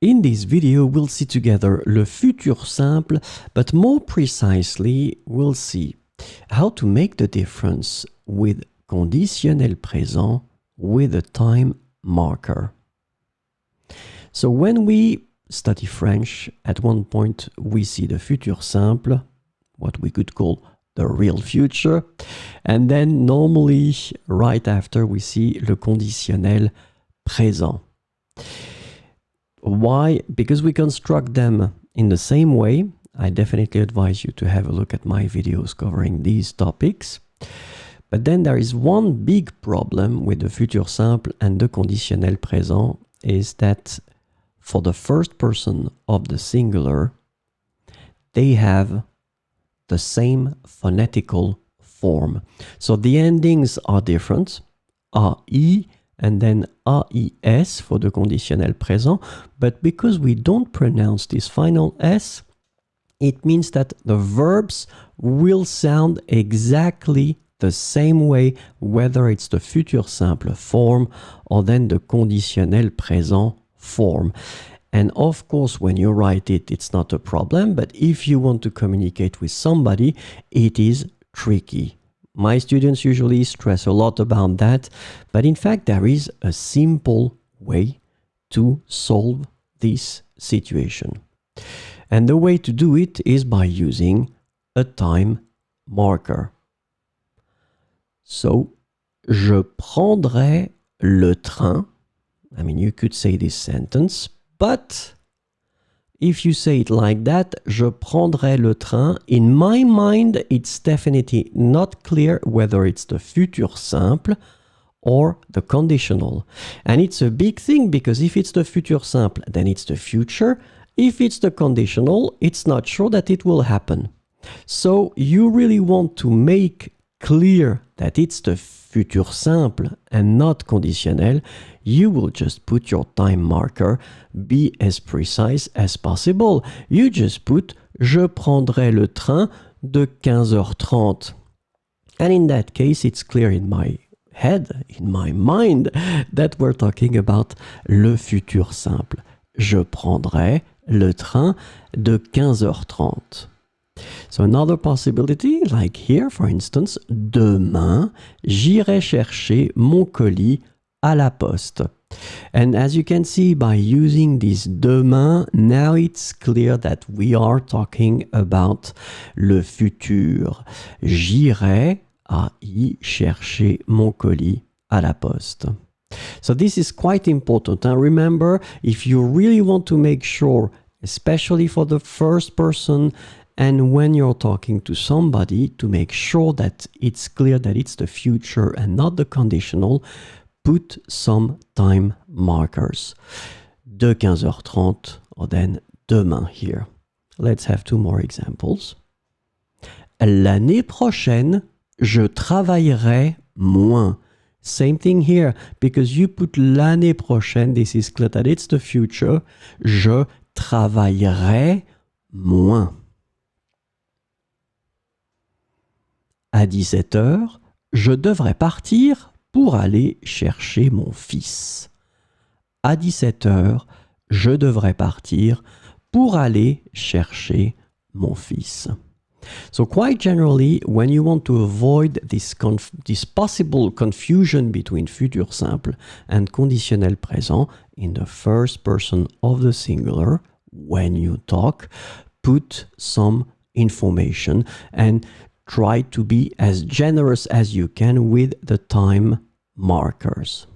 In this video, we'll see together le futur simple, but more precisely, we'll see how to make the difference with conditionnel présent with a time marker. So when we study French, at one point we see the futur simple, what we could call the real future, and then normally right after we see le conditionnel présent. Why? Because we construct them in the same way. I definitely advise you to have a look at my videos covering these topics. But then there is one big problem with the futur simple and the conditionnel présent is that for the first person of the singular, they have the same phonetical form. So the endings are different, AI and then AIS for the conditionnel présent, but because we don't pronounce this final S, it means that the verbs will sound exactly the same way, whether it's the futur simple form or then the conditionnel présent form. And of course, when you write it, it's not a problem, but if you want to communicate with somebody, it is tricky. My students usually stress a lot about that, but in fact, there is a simple way to solve this situation. And the way to do it is by using a time marker. So, je prendrai le train. I mean, you could say this sentence, but if you say it like that, je prendrai le train, in my mind, it's definitely not clear whether it's the futur simple or the conditional. And it's a big thing because if it's the futur simple, then it's the future. If it's the conditional, it's not sure that it will happen. So you really want to make clear that it's the futur simple and not conditionnel, you will just put your time marker, be as precise as possible. You just put je prendrai le train de 15h30. And in that case, it's clear in my head, in my mind, that we're talking about le futur simple. Je prendrai le train de 15h30. So another possibility, like here, for instance, demain, j'irai chercher mon colis à la poste. And as you can see, by using this demain, now it's clear that we are talking about le futur. J'irai chercher mon colis à la poste. So this is quite important. And remember, if you really want to make sure, especially for the first person, and when you're talking to somebody, to make sure that it's clear that it's the future and not the conditional, put some time markers. De 15h30 or then demain here. Let's have two more examples. L'année prochaine, je travaillerai moins. Same thing here, because you put l'année prochaine, this is clear that it's the future. Je travaillerai moins. À 17h, je devrais partir pour aller chercher mon fils. À 17h, je devrais partir pour aller chercher mon fils. So quite generally, when you want to avoid this possible confusion between futur simple and conditionnel présent in the first person of the singular, when you talk, put some information and try to be as generous as you can with the time markers.